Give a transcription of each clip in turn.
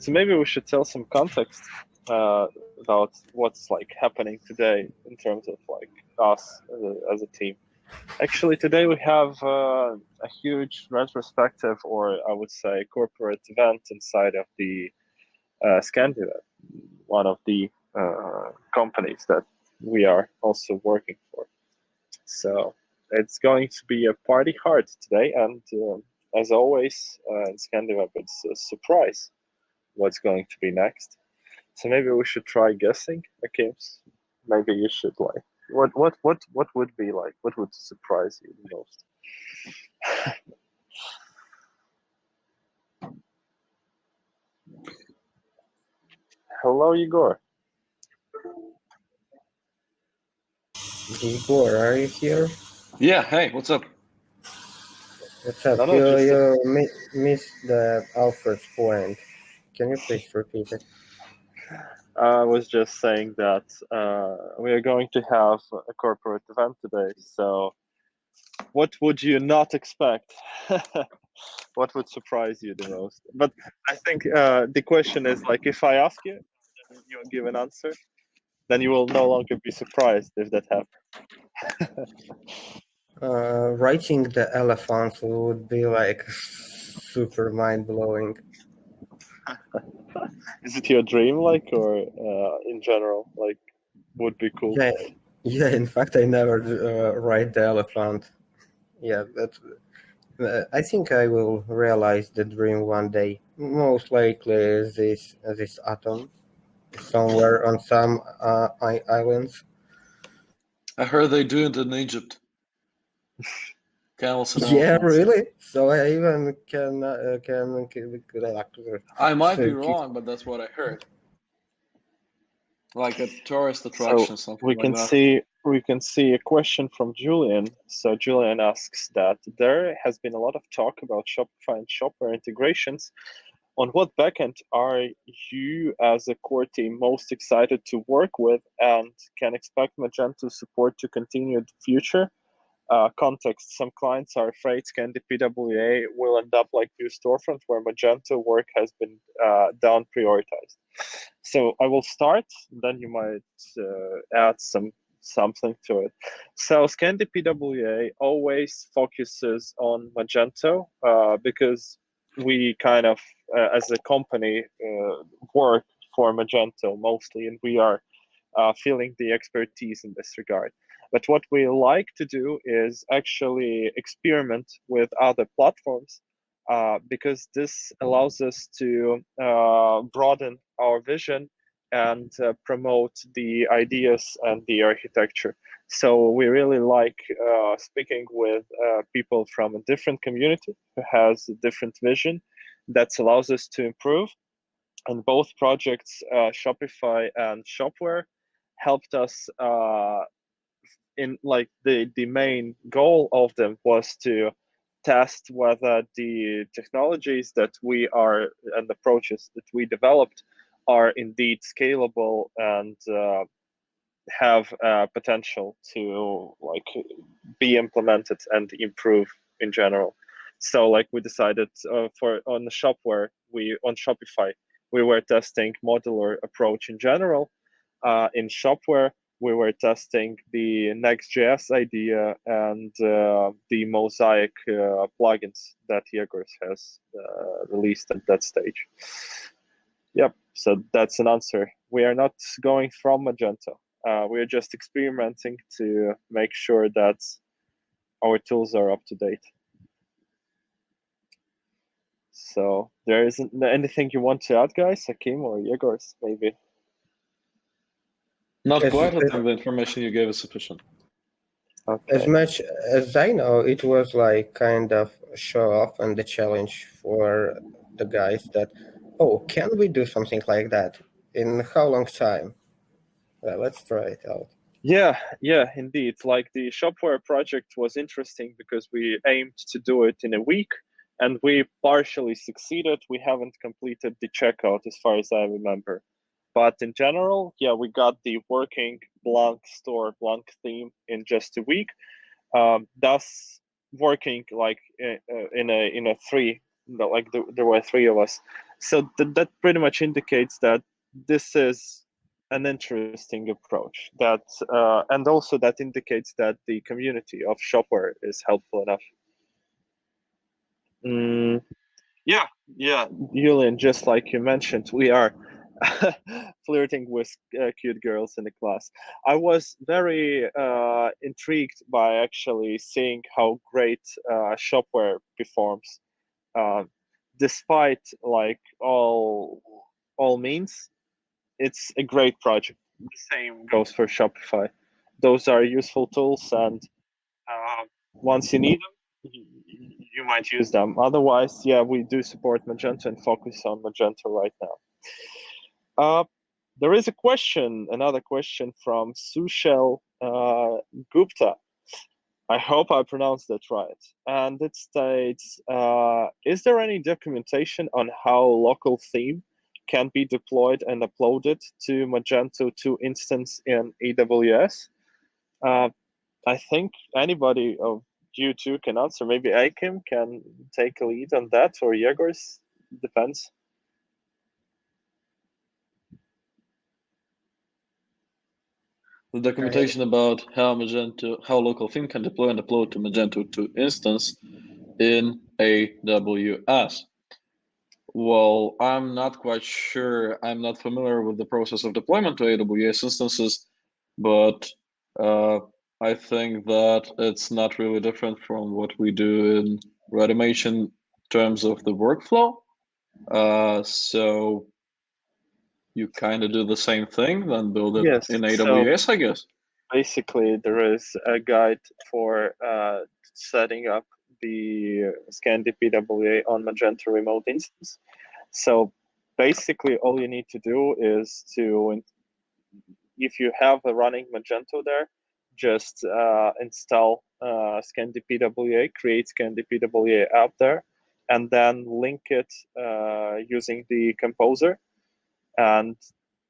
So maybe we should tell some context about what's like happening today in terms of like us as a team. Actually, today we have a huge retrospective, or I would say corporate event inside of the ScandiPWA, one of the companies that we are also working for. So it's going to be a party hard today, and as always in ScandiPWA, it's a surprise what's going to be next. So maybe we should try guessing. Okay, maybe you should like what would be like, what would surprise you the most? Hello, Igor. Igor, are you here? Yeah, hey, what's up? What's up? No, you missed the Alfred's point. Can you please repeat it? I was just saying that we are going to have a corporate event today. So, what would you not expect? What would surprise you the most? But I think the question is like, if I ask you, and you give an answer, then you will no longer be surprised if that happens. Writing the elephants would be like super mind-blowing. Is it your dream, like, or in general, like, would be cool? Yeah. In fact, I never write the elephant. Yeah, but I think I will realize the dream one day. Most likely, this atom somewhere on some islands. I heard they do it in Egypt. Camels and Yeah, elephants. really? So I even can I might be wrong, but that's what I heard. Like a tourist attraction, So something we like can that. we can see a question from Julian. So Julian asks that there has been a lot of talk about Shopify and Shopware integrations. On what backend are you as a core team most excited to work with, and can expect Magento support to continue in the future? Context: some clients are afraid ScandiPWA will end up like Vue Storefront, where Magento work has been down prioritized. So I will start, then you might add something to it. So ScandiPWA always focuses on Magento because we kind of, as a company, work for Magento mostly, and we are feeling the expertise in this regard. But what we like to do is actually experiment with other platforms because this allows us to broaden our vision and promote the ideas and the architecture. So we really like speaking with people from a different community who has a different vision that allows us to improve. And both projects, Shopify and Shopware, helped us in like the main goal of them was to test whether the technologies that we are and approaches that we developed are indeed scalable and have potential to like be implemented and improve in general. So like we decided for on the Shopware, on Shopify we were testing modular approach in general. In Shopware we were testing the Next.js idea and the Mosaic plugins that Yegors has released at that stage. Yep, so that's an answer. We are not going from Magento. We are just experimenting to make sure that our tools are up to date. So there isn't anything you want to add, guys? Hakim or Yegors, maybe? Not quite. I think the information you gave is sufficient. Okay. As much as I know, it was like kind of a show off and the challenge for the guys that, oh, can we do something like that? In how long time? Well, let's try it out. Yeah, indeed. Like the Shopware project was interesting because we aimed to do it in a week and we partially succeeded. We haven't completed the checkout as far as I remember. But in general, yeah, we got the working blank store, blank theme in just a week. Thus working like in a three, like there were three of us. So that pretty much indicates that this is an interesting approach. That and also that indicates that the community of Shopware is helpful enough. Yeah, Julian, just like you mentioned, we are flirting with cute girls in the class. I was very intrigued by actually seeing how great Shopware performs, uh, despite like all means. It's a great project. The same goes for Shopify. Those are useful tools, and once you need them, you might use them. Otherwise, yeah, we do support Magento and focus on Magento right now. There is a question, another question from Sushil Gupta. I hope I pronounced that right. And it states, is there any documentation on how local theme can be deployed and uploaded to Magento 2 instance in AWS? I think anybody of you two can answer. Maybe Akim can take a lead on that, or Yegors, depends. The documentation about how local theme can deploy and upload to Magento 2 instance in AWS. Well, I'm not quite sure. I'm not familiar with the process of deployment to AWS instances, but I think that it's not really different from what we do in Readymation in terms of the workflow. So you kind of do the same thing, then build it in AWS, I guess. Basically, there is a guide for setting up the ScandiPWA on Magento remote instance. So basically, all you need to do is if you have a running Magento there, just install ScandiPWA, create ScandiPWA app there, and then link it using the composer. And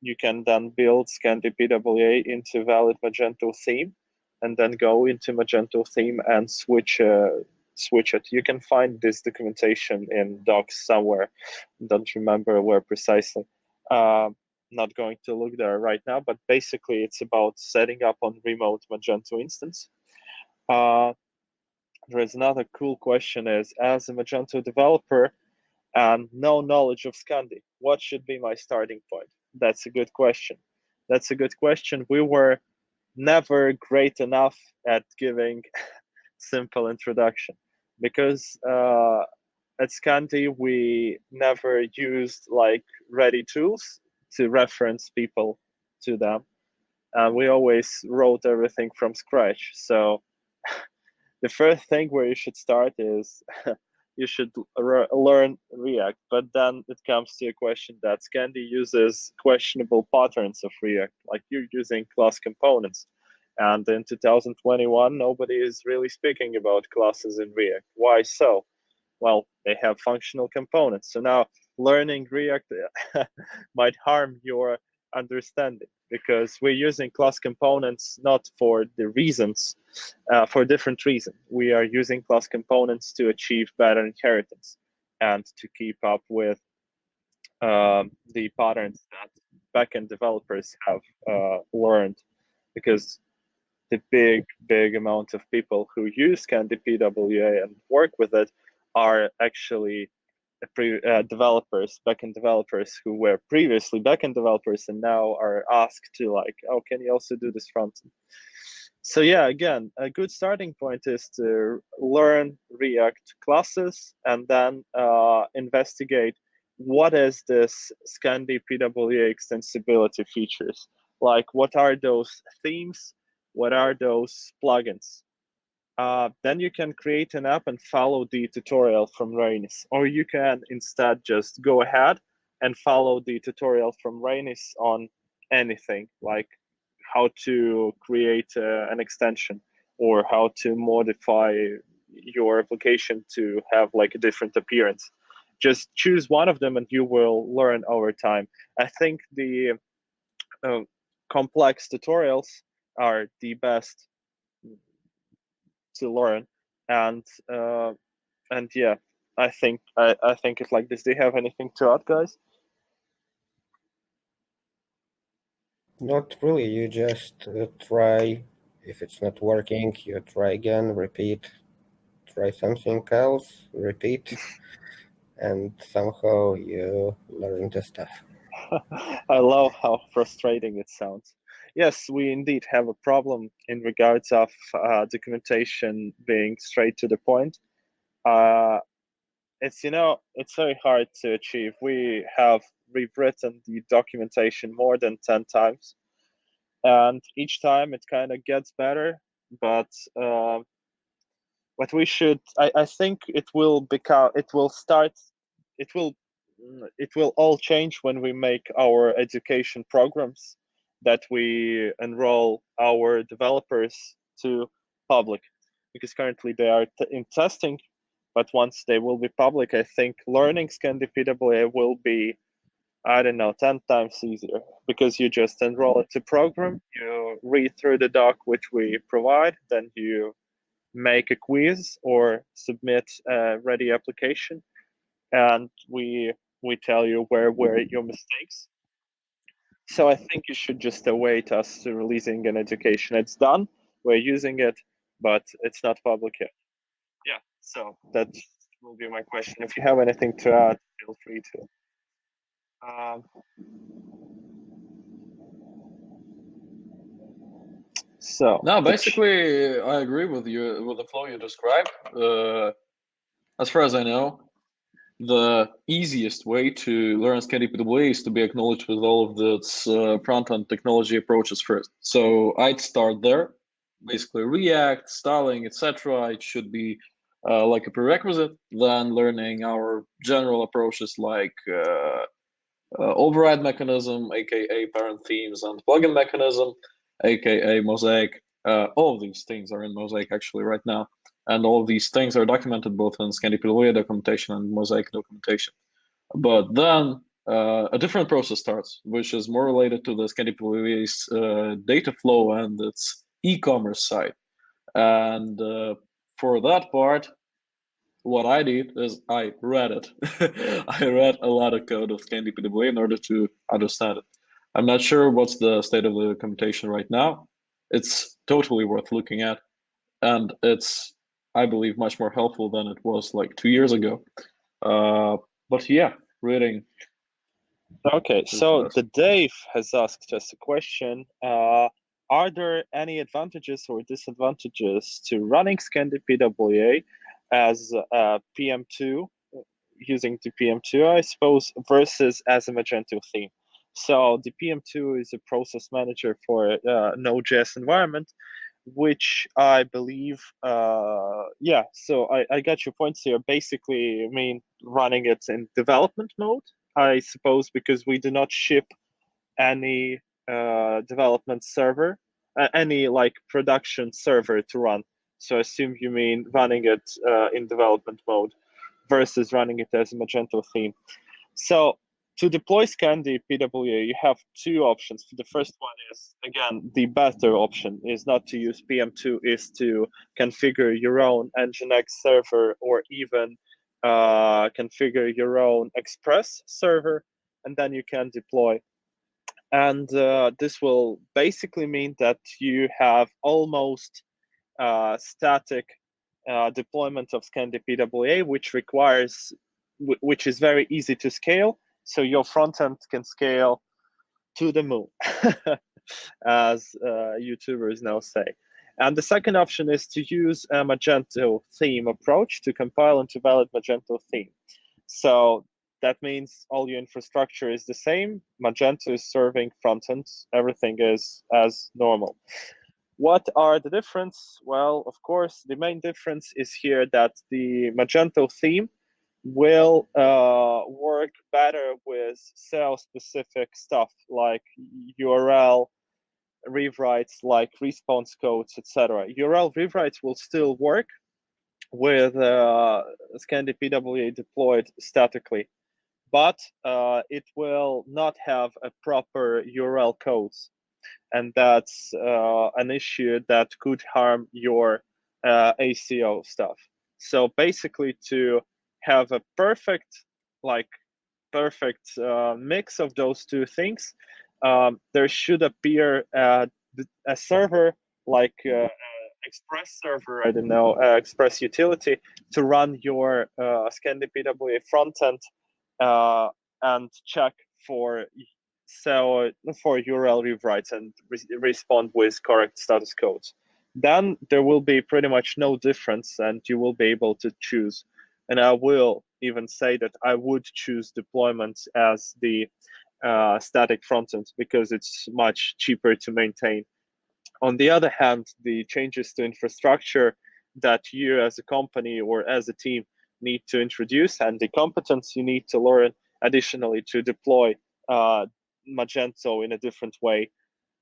you can then build ScandiPWA into valid Magento theme, and then go into Magento theme and switch it. You can find this documentation in docs somewhere. Don't remember where precisely. Not going to look there right now, but basically it's about setting up on remote Magento instance. There's another cool question is, as a Magento developer and no knowledge of Scandi, what should be my starting point? That's a good question. We were never great enough at giving simple introduction, because at Scandi we never used like ready tools to reference people to them, and we always wrote everything from scratch. So the first thing where you should start is you should learn React, but then it comes to a question that Scandi uses questionable patterns of React, like you're using class components. And in 2021, nobody is really speaking about classes in React. Why so? Well, they have functional components. So now learning React might harm your understanding, because we're using class components not for the reasons, for different reasons. We are using class components to achieve better inheritance and to keep up with the patterns that backend developers have learned, because the big amount of people who use ScandiPWA and work with it are actually developers, backend developers who were previously backend developers and now are asked to like, oh, can you also do this front end? So yeah, again, a good starting point is to learn React classes and then investigate what is this ScandiPWA extensibility features. Like, what are those themes? What are those plugins? Then you can create an app and follow the tutorial from Rainis, or you can instead just go ahead and follow the tutorial from Rainis on anything, like how to create an extension or how to modify your application to have like a different appearance. Just choose one of them and you will learn over time. I think the complex tutorials are the best to learn, and yeah, I think it's like this. Do you have anything to add, guys? Not really. You just try. If it's not working, you try again, repeat, try something else, repeat, and somehow you learn the stuff. I love how frustrating it sounds. Yes, we indeed have a problem in regards of documentation being straight to the point. It's it's very hard to achieve. We have rewritten the documentation more than 10 times, and each time it kind of gets better, but what we should I think it will start it will it will all change when we make our education programs that we enroll our developers to public, because currently they are in testing, but once they will be public, I think learning ScandiPWA will be, I don't know, 10 times easier, because you just enroll it to program, you read through the doc which we provide, then you make a quiz or submit a ready application, and we tell you where were your mistakes. So I think you should just await us releasing an education. It's done, we're using it, but it's not public yet. Yeah, so that will be my question. If you have anything to add, feel free to. So No, basically, I agree with you with the flow you described. As far as I know, the easiest way to learn ScandiPWA is to be acknowledged with all of its front-end technology approaches first. So I'd start there. Basically, React, styling, etc. It should be like a prerequisite. Then learning our general approaches like override mechanism, aka parent themes, and plugin mechanism, aka Mosaic. All of these things are in Mosaic actually right now, and all of these things are documented both in ScandiPWA documentation and Mosaic documentation. But then a different process starts, which is more related to the ScandiPWA's data flow and its e-commerce side. And for that part, what I did is I read it. I read a lot of code of ScandiPWA in order to understand it. I'm not sure what's the state of the documentation right now. It's totally worth looking at, and it's, I believe, much more helpful than it was like 2 years ago. But yeah, reading. Okay, so the Dave has asked us a question. Are there any advantages or disadvantages to running ScandiPWA as PM2, using the PM2, I suppose, versus as a Magento theme? So the PM2 is a process manager for Node.js environment, which I believe, yeah, so I got your points here. Basically, I mean, running it in development mode, I suppose, because we do not ship any development server, any like production server to run. So I assume you mean running it in development mode versus running it as a Magento theme. So to deploy ScandiPWA, you have two options. The first one is, again, the better option is not to use PM2, is to configure your own Nginx server, or even configure your own Express server, and then you can deploy. And this will basically mean that you have almost static deployment of ScandiPWA, which is very easy to scale. So your front end can scale to the moon, as YouTubers now say. And the second option is to use a Magento theme approach to compile into valid Magento theme. So that means all your infrastructure is the same. Magento is serving front end. Everything is as normal. What are the difference? Well, of course, the main difference is here that the Magento theme will work better with SEO-specific stuff like URL rewrites, like response codes, etc. URL rewrites will still work with ScandiPWA deployed statically, but it will not have a proper URL codes, and that's an issue that could harm your ACO stuff. So basically, to have a perfect mix of those two things, there should appear a server like Express server, I don't know, Express utility to run your ScandiPWA frontend and check for URL rewrites and respond with correct status codes. Then there will be pretty much no difference, and you will be able to choose. And I will even say that I would choose deployment as the static frontend because it's much cheaper to maintain. On the other hand, the changes to infrastructure that you as a company or as a team need to introduce and the competence you need to learn additionally to deploy Magento in a different way,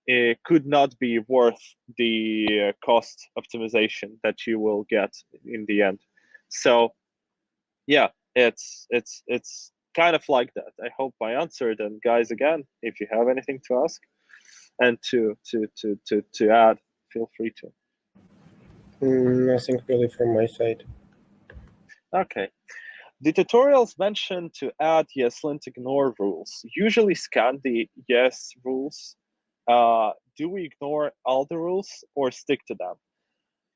it could not be worth the cost optimization that you will get in the end. So yeah, it's kind of like that. I hope I answered. And guys, again, if you have anything to ask and to add, feel free to. Nothing really from my side. Okay. The tutorials mention to add eslint ignore rules. Usually scan the yes rules. Do we ignore all the rules or stick to them?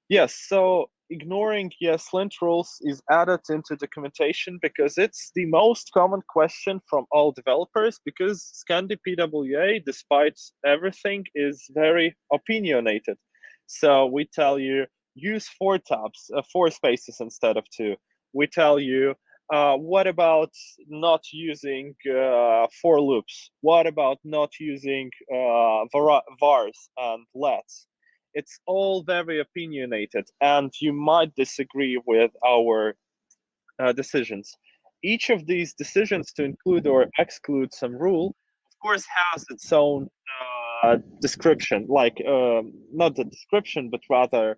Yes, so ignoring eslint rules is added into documentation because it's the most common question from all developers, because ScandiPWA, despite everything, is very opinionated. So we tell you, use 4 tabs, 4 spaces instead of 2. We tell you, what about not using for loops? What about not using vars and lets? It's all very opinionated, and you might disagree with our decisions. Each of these decisions to include or exclude some rule, of course, has its own description, like not the description, but rather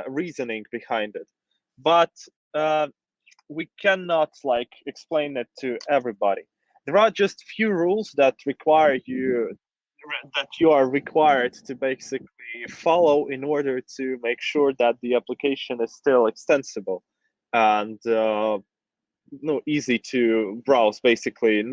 reasoning behind it. But we cannot explain it to everybody. There are just few rules that you are required to basically follow in order to make sure that the application is still extensible and easy to browse, basically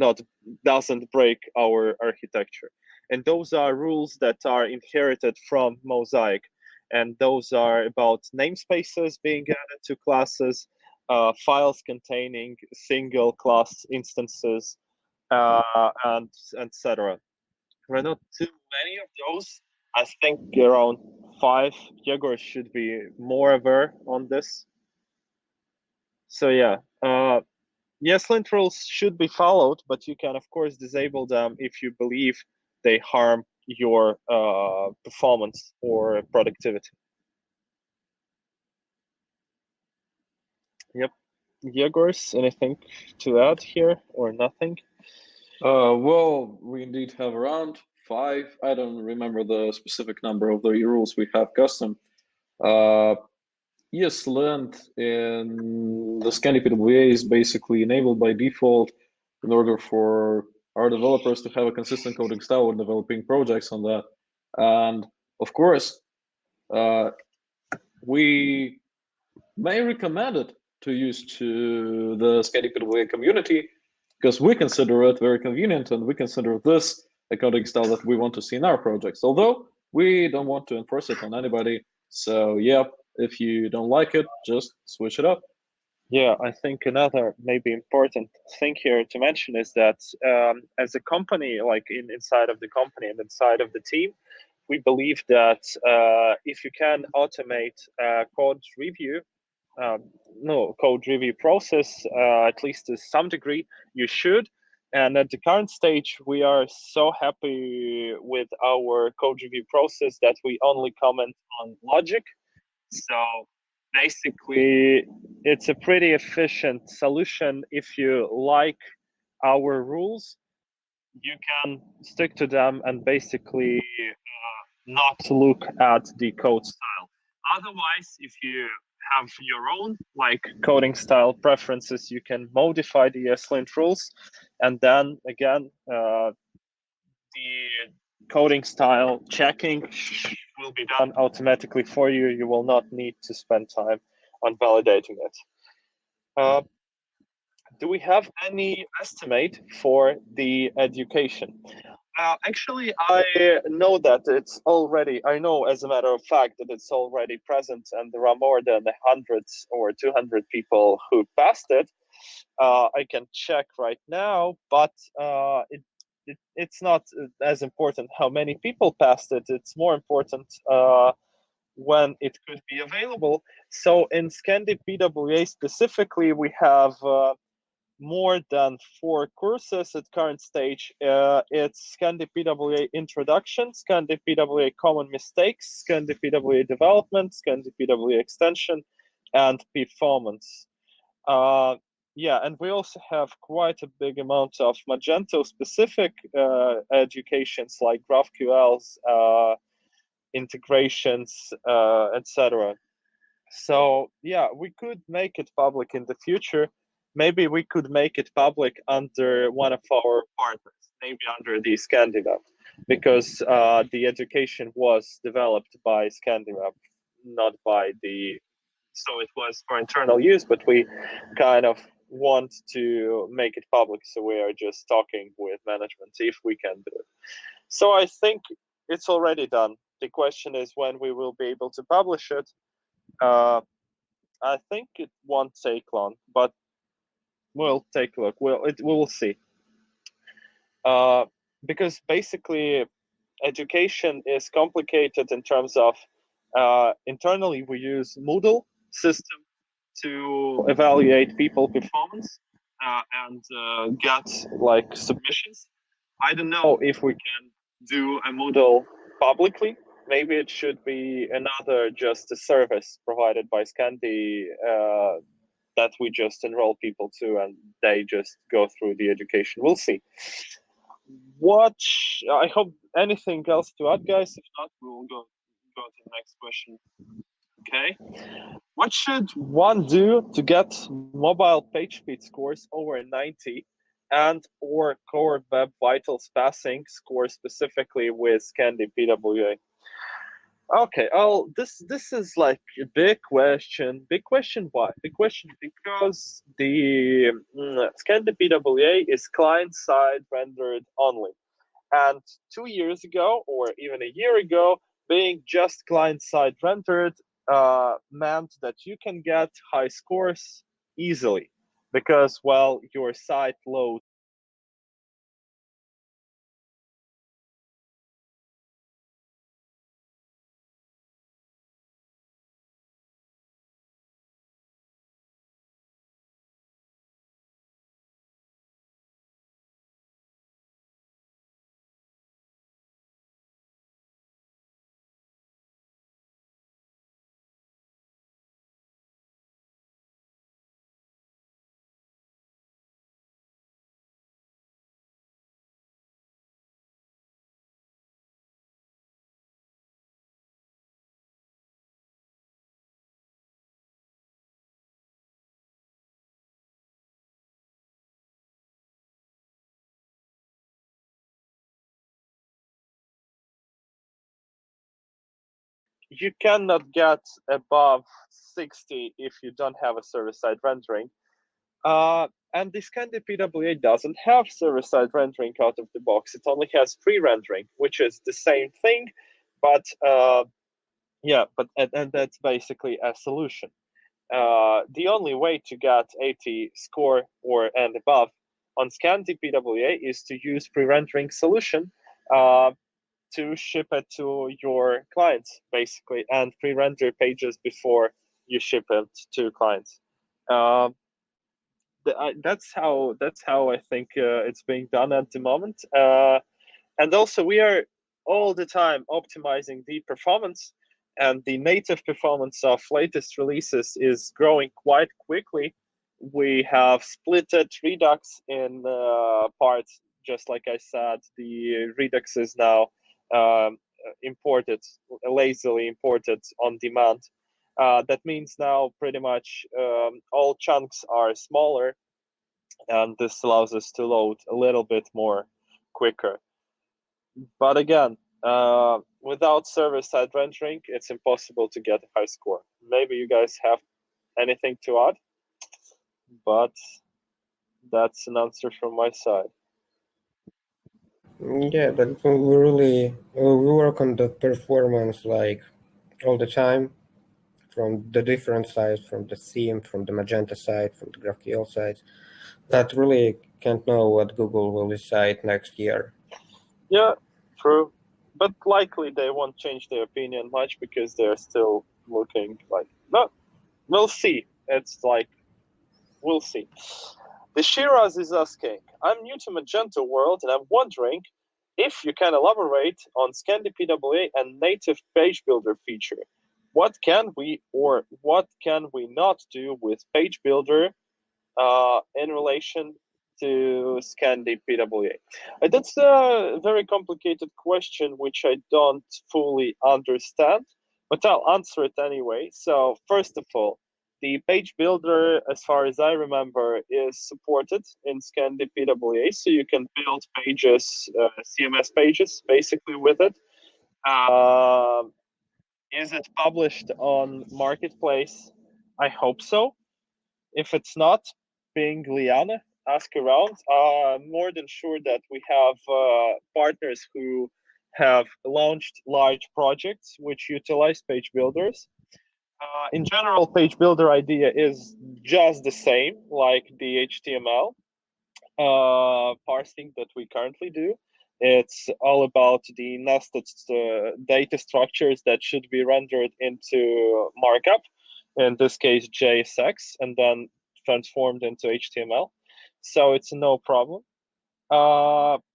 doesn't break our architecture. And those are rules that are inherited from Mosaic, and those are about namespaces being added to classes, files containing single class instances, and etc. There are not too many of those. I think around 5. Yegor should be more aware on this. So yeah, ESLint rules should be followed, but you can of course disable them if you believe they harm your performance or productivity. Yep. Yegors, anything to add here or nothing? Well, we indeed have around 5. I don't remember the specific number of the rules we have custom. eslint in the ScandiPWA is basically enabled by default in order for our developers to have a consistent coding style when developing projects on that. And of course, we may recommend it to use to the ScandiPWA community because we consider it very convenient and we consider this a coding style that we want to see in our projects, although we don't want to enforce it on anybody. So yeah, if you don't like it, just switch it up. Yeah, I think another maybe important thing here to mention is that as a company, like inside of the company and inside of the team, we believe that if you can automate code review process, at least to some degree, you should. And at the current stage, we are so happy with our code review process that we only comment on logic. So basically, it's a pretty efficient solution. If you like our rules, you can stick to them and basically not look at the code style. Otherwise, if you have your own coding style preferences, you can modify the eslint rules, and then again the coding style checking will be done automatically for you. You will not need to spend time on validating it. do we have any estimate for the education? Actually, I know that it's already, I know as a matter of fact that it's already present and there are more than 100 or 200 people who passed it. I can check right now, but it's not as important how many people passed it. It's more important when it could be available. So in ScandiPWA specifically, we have more than 4 courses at current stage. It's ScandiPWA Introduction, ScandiPWA Common Mistakes, ScandiPWA Development, ScandiPWA Extension, and Performance. Yeah, and we also have quite a big amount of Magento specific educations like GraphQLs, integrations, etc. So yeah, we could make it public in the future. Maybe we could make it public under one of our partners, maybe under the ScandiWeb, because the education was developed by ScandiWeb, not by the. So it was for internal use, but we kind of want to make it public. So we are just talking with management, see if we can do it. So I think it's already done. The question is when we will be able to publish it. I think it won't take long, but we'll take a look. We will see. Because basically, education is complicated in terms of internally we use Moodle system to evaluate people performance and get like submissions. I don't know if we can do a Moodle publicly. Maybe it should be another just a service provided by Scandi that we just enroll people to and they just go through the education. We'll see. I hope anything else to add, guys. If not, we will go to the next question. Okay. What should one do to get mobile page speed scores over 90 and or core web vitals passing score specifically with ScandiPWA? Okay, this is like a big question. Big question why? Big question because the ScandiPWA is client-side rendered only. And 2 years ago, or even a year ago, being just client-side rendered meant that you can get high scores easily because, well, your site loads. You cannot get above 60 if you don't have a server-side rendering. And the ScandiPWA doesn't have server-side rendering out of the box. It only has pre-rendering, which is the same thing, but yeah, and that's basically a solution. The only way to get 80 score or and above on ScandiPWA is to use pre-rendering solution to ship it to your clients, basically, and pre-render pages before you ship it to clients. That's how I think it's being done at the moment. And also, we are all the time optimizing the performance, and the native performance of latest releases is growing quite quickly. We have splitted Redux in parts, just like I said. The Redux is now imported, lazily imported on demand. That means now pretty much all chunks are smaller, and this allows us to load a little bit more quicker. But again, without server-side rendering, it's impossible to get a high score. Maybe you guys have anything to add, but That's an answer from my side. Yeah, but we work on the performance like all the time, from the different sides, from the theme, from the Magento side, from the GraphQL side. That really can't know what Google will decide next year. Yeah, true. But likely they won't change their opinion much because they're still looking like, no, we'll see. It's like, we'll see. The Shiraz is asking, I'm new to Magento world and I'm wondering if you can elaborate on ScandiPWA and native page builder feature. What can we or what can we not do with page builder in relation to ScandiPWA? That's a very complicated question, which I don't fully understand, but I'll answer it anyway. So, first of all, the page builder, as far as I remember, is supported in ScandiPWA, so you can build pages, CMS pages, basically with it. Is it published on Marketplace? I hope so. If it's not, ping Liana, ask around. I'm more than sure that we have partners who have launched large projects which utilize page builders. In general, page builder idea is just the same like the HTML parsing that we currently do. It's all about the nested data structures that should be rendered into markup, in this case JSX, and then transformed into HTML. So it's no problem.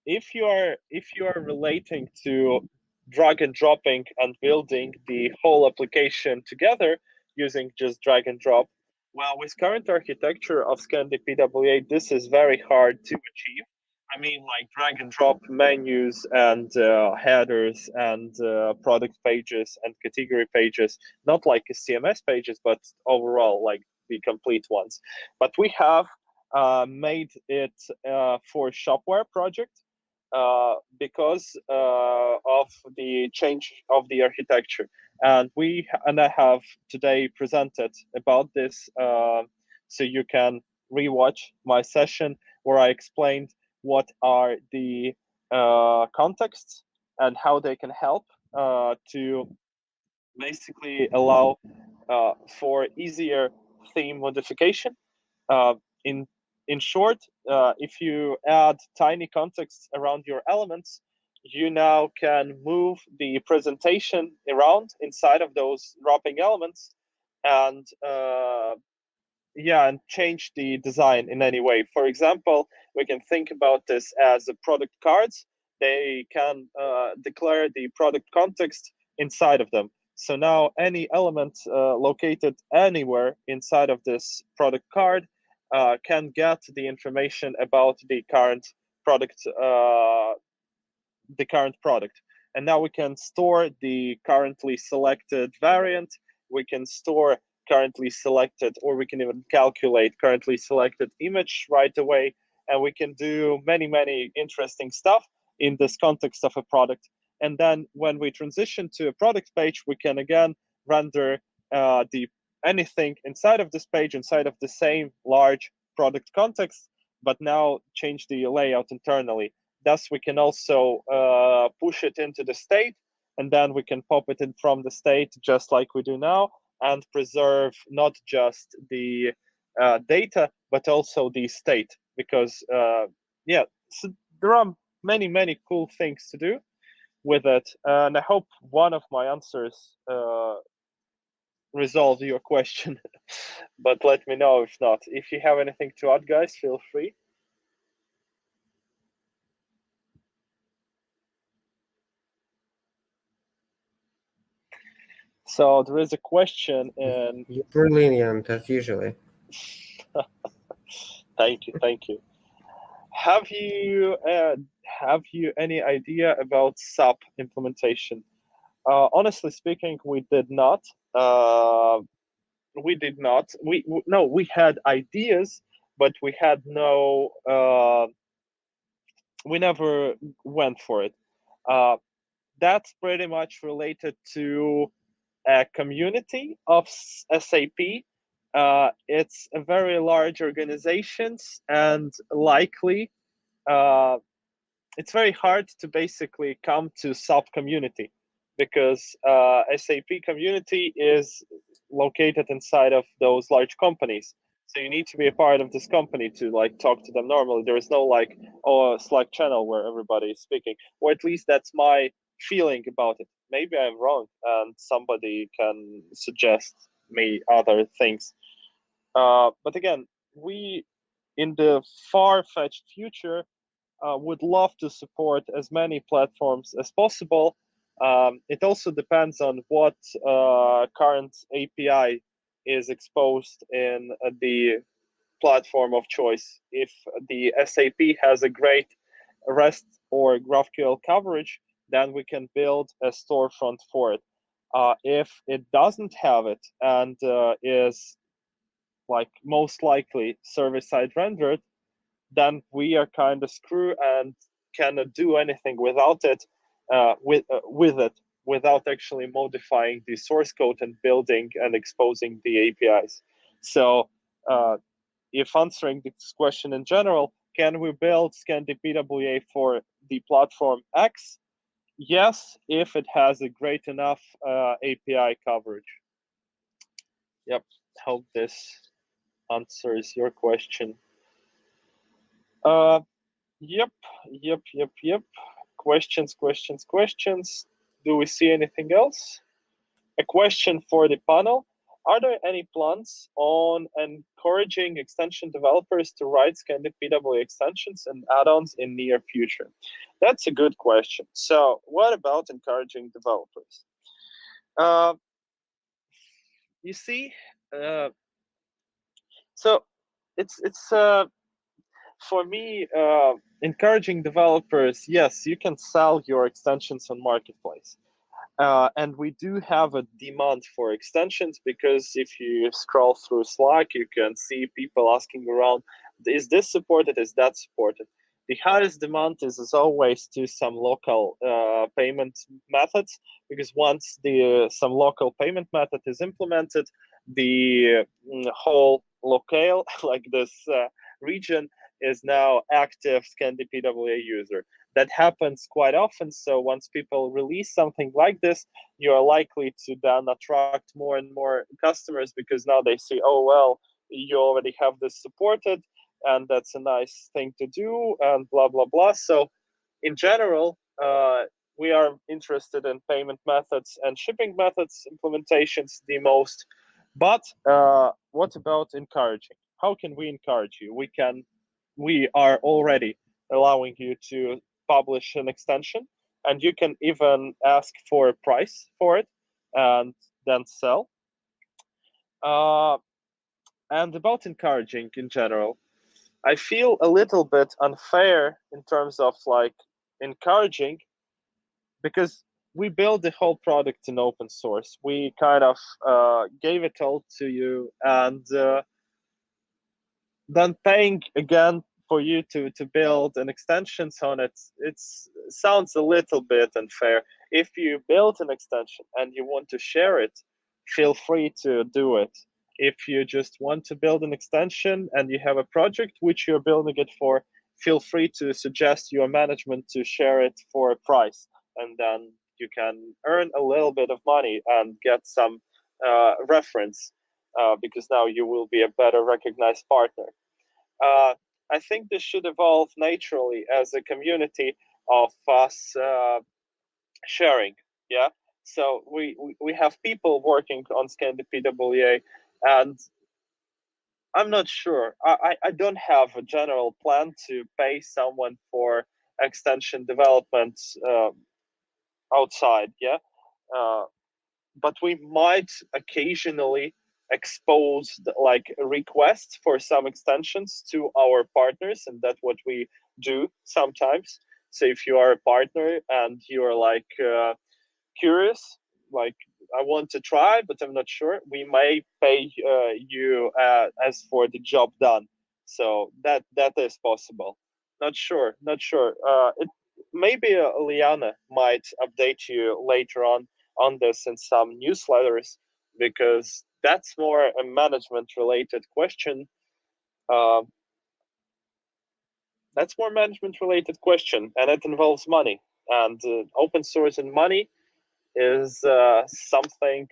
If you are relating to drag and dropping and building the whole application together using just drag and drop, well, with current architecture of ScandiPWA, this is very hard to achieve. I mean, like drag and drop menus and headers and product pages and category pages, not like CMS pages, but overall like the complete ones. But we have made it for Shopware project because of the change of the architecture. And I have today presented about this, so you can rewatch my session where I explained what are the contexts and how they can help to basically allow for easier theme modification. Uh, in in short, if you add tiny contexts around your elements, you now can move the presentation around inside of those wrapping elements, and and change the design in any way. For example, we can think about this as a product cards. They can declare the product context inside of them. So now any element located anywhere inside of this product card can get the information about the current product, and now we can store the currently selected variant. We can store currently selected, or we can even calculate currently selected image right away, and we can do many interesting stuff in this context of a product. And then when we transition to a product page, we can again render the anything inside of this page inside of the same large product context, but now change the layout internally. Thus, we can also push it into the state, and then we can pop it in from the state just like we do now, and preserve not just the data, but also the state. Because, so there are many cool things to do with it. And I hope one of my answers resolve your question, but let me know if not. If you have anything to add, guys, feel free. So there is a question, and You're brilliant as usually. Thank you. Have you any idea about SAP implementation? Honestly speaking, we did not. We did not. We had ideas, but we had no. We never went for it. That's pretty much related to a community of SAP it's a very large organizations, and likely it's very hard to basically come to sub community, because SAP community is located inside of those large companies. So you need to be a part of this company to like talk to them normally. There is no like Slack channel where everybody is speaking, or at least that's my feeling about it. Maybe I'm wrong, and somebody can suggest me other things. But again, we in the far-fetched future would love to support as many platforms as possible. It also depends on what current API is exposed in the platform of choice. If the SAP has a great REST or GraphQL coverage, then we can build a storefront for it. If it doesn't have it and is like most likely server-side rendered, then we are kind of screwed and cannot do anything without it, with it, without actually modifying the source code and building and exposing the APIs. So, if answering this question in general, can we build ScandiPWA for the platform X? Yes, if it has a great enough API coverage. Yep, hope this answers your question. Yep. Questions. Do we see anything else? A question for the panel. Are there any plans on encouraging extension developers to write ScandiPWA extensions and add-ons in near future? That's a good question. So what about encouraging developers? You see, so it's for me, encouraging developers, yes, you can sell your extensions on Marketplace. And we do have a demand for extensions, because if you scroll through Slack, you can see people asking around, is this supported, is that supported? The highest demand is, as always, to some local payment methods, because once some local payment method is implemented, the whole locale, like this region, is now active ScandiPWA user. That happens quite often. So once people release something like this, you are likely to then attract more and more customers, because now they see, oh, well, you already have this supported, and that's a nice thing to do, and blah, blah, blah. So in general, we are interested in payment methods and shipping methods implementations the most. But what about encouraging? How can we encourage you? We are already allowing you to publish an extension, and you can even ask for a price for it and then sell. And about encouraging in general, I feel a little bit unfair in terms of like encouraging, because we built the whole product in open source. We kind of gave it all to you, and then paying again for you to build an extensions on it, it sounds a little bit unfair. If you build an extension and you want to share it, feel free to do it. If you just want to build an extension and you have a project which you're building it for, feel free to suggest your management to share it for a price, and then you can earn a little bit of money and get some reference, because now you will be a better recognized partner. I think this should evolve naturally as a community of us sharing. Yeah. So we have people working on ScandiPWA, and I'm not sure. I don't have a general plan to pay someone for extension development outside. Yeah. But we might occasionally expose like requests for some extensions to our partners, and that's what we do sometimes. So if you are a partner and you're like curious, like I want to try but I'm not sure, we may pay you as for the job done. So that is possible. Not sure. It maybe Liana might update you later on this in some newsletters, because that's more a management-related question. That's more management-related question, and it involves money. And open source and money is something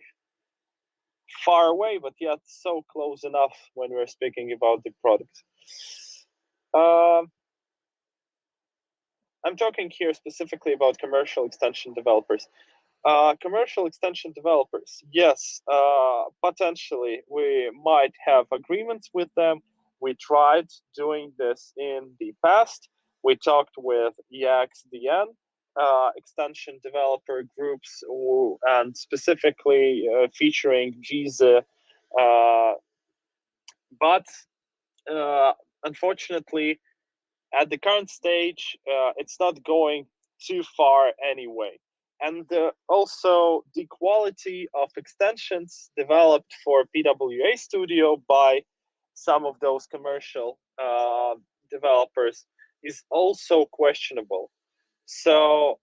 far away, but yet so close enough when we're speaking about the product. I'm talking here specifically about commercial extension developers. Commercial extension developers, yes, potentially we might have agreements with them. We tried doing this in the past. We talked with EXDN, extension developer groups, and specifically featuring GZA, but unfortunately, at the current stage, it's not going too far anyway. And also the quality of extensions developed for PWA Studio by some of those commercial developers is also questionable. So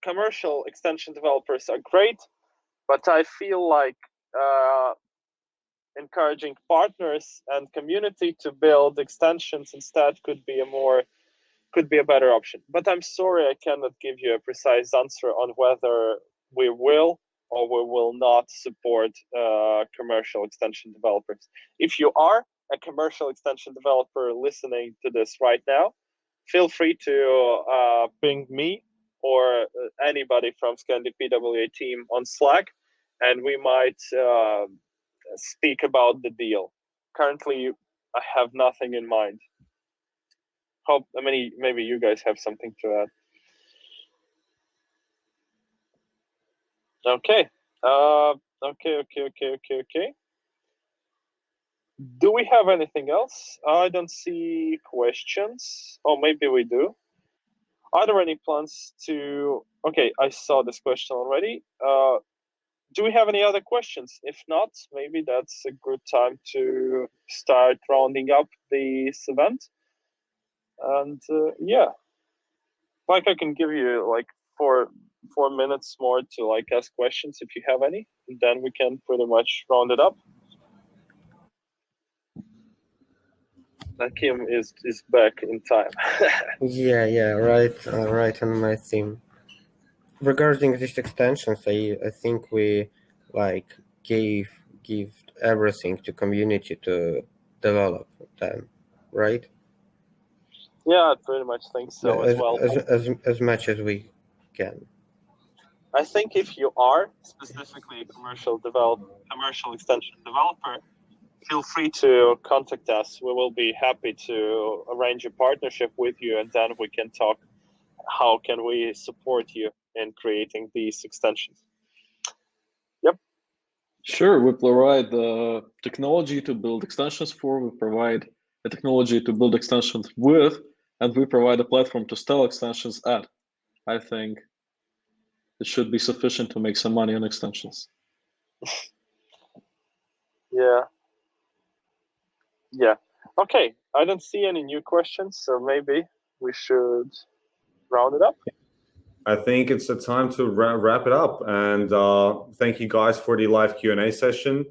commercial extension developers are great, but I feel like encouraging partners and community to build extensions instead could be a better option. But I'm sorry, I cannot give you a precise answer on whether we will or we will not support commercial extension developers. If you are a commercial extension developer listening to this right now, feel free to ping me or anybody from ScandiPWA team on Slack, and we might speak about the deal. Currently, I have nothing in mind. Maybe you guys have something to add. Okay. Okay. Do we have anything else? I don't see questions. Oh, maybe we do. Are there any plans to... Okay, I saw this question already. Do we have any other questions? If not, maybe that's a good time to start rounding up this event. And yeah, like I can give you like 4 minutes more to like ask questions if you have any, and then we can pretty much round it up. Kim is back in time. yeah, right on my theme. Regarding these extensions, I think we like give everything to community to develop them, right? Yeah, I pretty much think so as well. As much as we can. I think if you are specifically a commercial extension developer, feel free to contact us. We will be happy to arrange a partnership with you, and then we can talk how can we support you in creating these extensions. Yep. Sure, we provide the technology to build extensions for, we provide a technology to build extensions with, and we provide a platform to sell extensions at. I think it should be sufficient to make some money on extensions. Yeah. Okay, I don't see any new questions, so maybe we should round it up. I think it's a time to wrap it up. And thank you guys for the live Q&A session.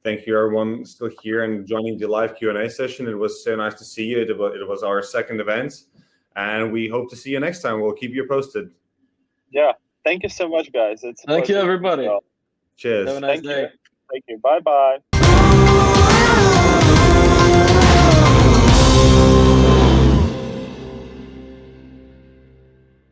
Thank you everyone still here and joining the live Q&A session. It was so nice to see you. It was our second event, and we hope to see you next time. We'll keep you posted. Yeah, thank you so much, guys. Thank you, everybody. Cheers. Have a nice day. Thank you. Bye-bye.